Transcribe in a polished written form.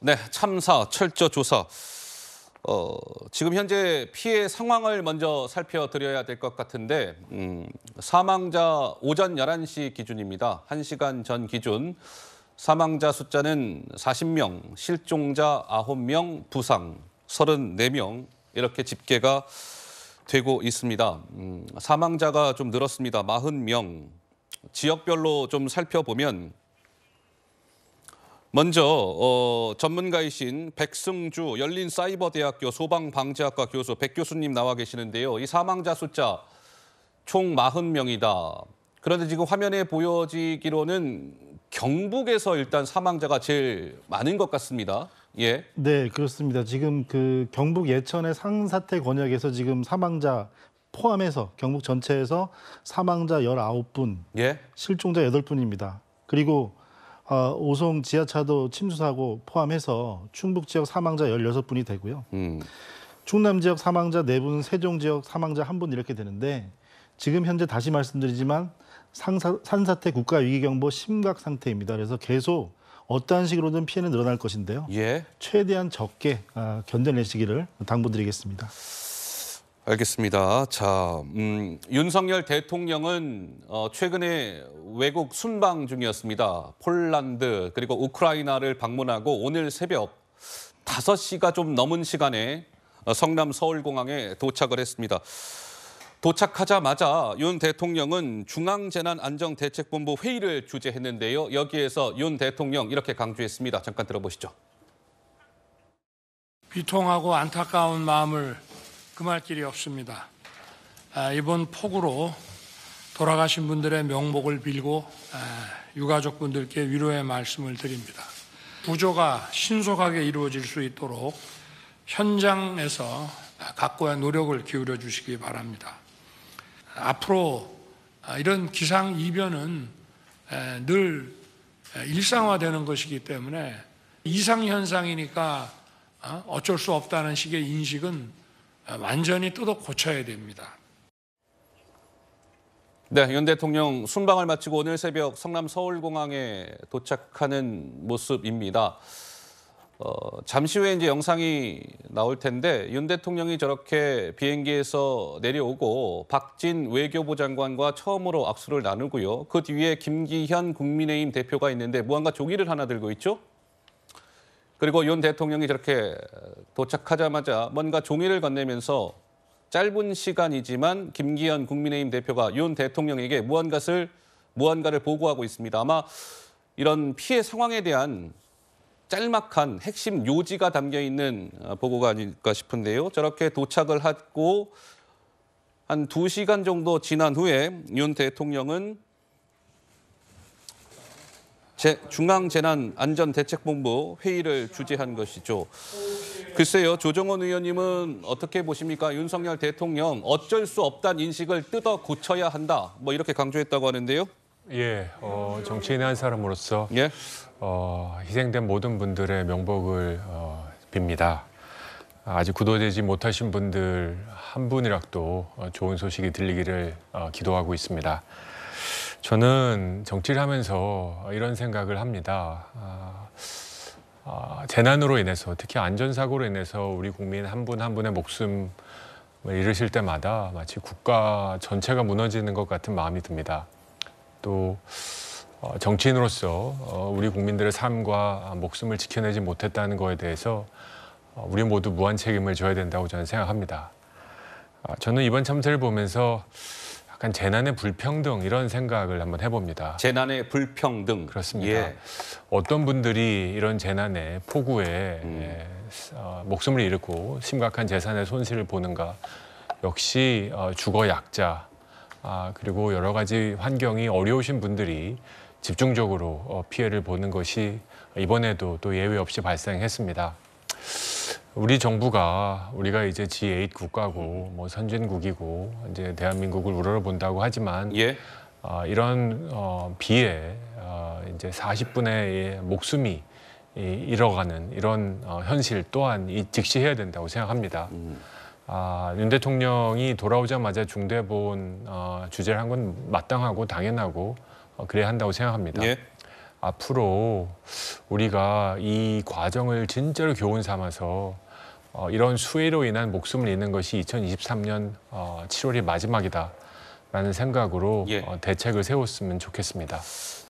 네, 참사, 철저 조사. 지금 현재 피해 상황을 먼저 살펴드려야 될 것 같은데 사망자 오전 11시 기준입니다. 1시간 전 기준 사망자 숫자는 40명, 실종자 9명, 부상 34명 이렇게 집계가 되고 있습니다. 사망자가 좀 늘었습니다. 40명. 지역별로 좀 살펴보면 먼저 전문가이신 백승주 열린사이버대학교 소방방재학과 교수 백 교수님 나와 계시는데요. 이 사망자 숫자 총 40명이다. 그런데 지금 화면에 보여지기로는 경북에서 일단 사망자가 제일 많은 것 같습니다. 예. 네, 그렇습니다. 지금 그 경북 예천의 상사태 권역에서 지금 사망자 포함해서 경북 전체에서 사망자 19분, 예. 실종자 8분입니다. 그리고 오송 지하차도 침수사고 포함해서 충북 지역 사망자 16분이 되고요. 충남 지역 사망자 4분, 세종 지역 사망자 1분 이렇게 되는데 지금 현재 다시 말씀드리지만 산사태 국가위기경보 심각 상태입니다. 그래서 계속 어떠한 식으로든 피해는 늘어날 것인데요. 예. 최대한 적게 견뎌내시기를 당부드리겠습니다. 알겠습니다. 자, 윤석열 대통령은 최근에 외국 순방 중이었습니다. 폴란드 그리고 우크라이나를 방문하고 오늘 새벽 5시가 좀 넘은 시간에 성남 서울공항에 도착을 했습니다. 도착하자마자 윤 대통령은 중앙재난안전대책본부 회의를 주재했는데요. 여기에서 윤 대통령 이렇게 강조했습니다. 잠깐 들어보시죠. 비통하고 안타까운 마음을 금할 길이 없습니다. 이번 폭우로 돌아가신 분들의 명복을 빌고 유가족분들께 위로의 말씀을 드립니다. 구조가 신속하게 이루어질 수 있도록 현장에서 각고의 노력을 기울여 주시기 바랍니다. 앞으로 이런 기상이변은 늘 일상화되는 것이기 때문에 이상현상이니까 어쩔 수 없다는 식의 인식은 완전히 뜯어 고쳐야 됩니다. 네, 윤 대통령 순방을 마치고 오늘 새벽 성남 서울공항에 도착하는 모습입니다. 잠시 후에 이제 영상이 나올 텐데 윤 대통령이 저렇게 비행기에서 내려오고 박진 외교부 장관과 처음으로 악수를 나누고요. 그 뒤에 김기현 국민의힘 대표가 있는데 무언가 종이를 하나 들고 있죠. 그리고 윤 대통령이 저렇게 도착하자마자 뭔가 종이를 건네면서 짧은 시간이지만 김기현 국민의힘 대표가 윤 대통령에게 무언가를 보고하고 있습니다. 아마 이런 피해 상황에 대한 짤막한 핵심 요지가 담겨 있는 보고가 아닐까 싶은데요. 저렇게 도착을 하고 한 2시간 정도 지난 후에 윤 대통령은 중앙재난안전대책본부 회의를 주재한 것이죠. 글쎄요, 조정원 의원님은 어떻게 보십니까? 윤석열 대통령 어쩔 수 없다는 인식을 뜯어 고쳐야 한다. 뭐 이렇게 강조했다고 하는데요. 예, 정치인의 한 사람으로서 예. 희생된 모든 분들의 명복을 빕니다. 아직 구도되지 못하신 분들 한 분이라도 좋은 소식이 들리기를 기도하고 있습니다. 저는 정치를 하면서 이런 생각을 합니다. 재난으로 인해서, 특히 안전사고로 인해서 우리 국민 한 분 한 분의 목숨을 잃으실 때마다 마치 국가 전체가 무너지는 것 같은 마음이 듭니다. 또 정치인으로서 우리 국민들의 삶과 목숨을 지켜내지 못했다는 것에 대해서 우리 모두 무한 책임을 져야 된다고 저는 생각합니다. 저는 이번 참사를 보면서 약간 재난의 불평등 이런 생각을 한번 해봅니다. 재난의 불평등. 그렇습니다. 예. 어떤 분들이 이런 재난에 폭우에 목숨을 잃고 심각한 재산의 손실을 보는가. 역시 주거 약자 그리고 여러 가지 환경이 어려우신 분들이 집중적으로 피해를 보는 것이 이번에도 또 예외 없이 발생했습니다. 우리 정부가 우리가 이제 G8 국가고 뭐 선진국이고 이제 대한민국을 우러러본다고 하지만 예. 이런 비에 이제 40분의 목숨이 잃어가는 이런 현실 또한 직시해야 된다고 생각합니다. 윤 대통령이 돌아오자마자 중대본 주재를 한 건 마땅하고 당연하고 그래야 한다고 생각합니다. 예. 앞으로 우리가 이 과정을 진짜로 교훈 삼아서 이런 수해로 인한 목숨을 잃는 것이 2023년 7월이 마지막이다라는 생각으로 예. 대책을 세웠으면 좋겠습니다.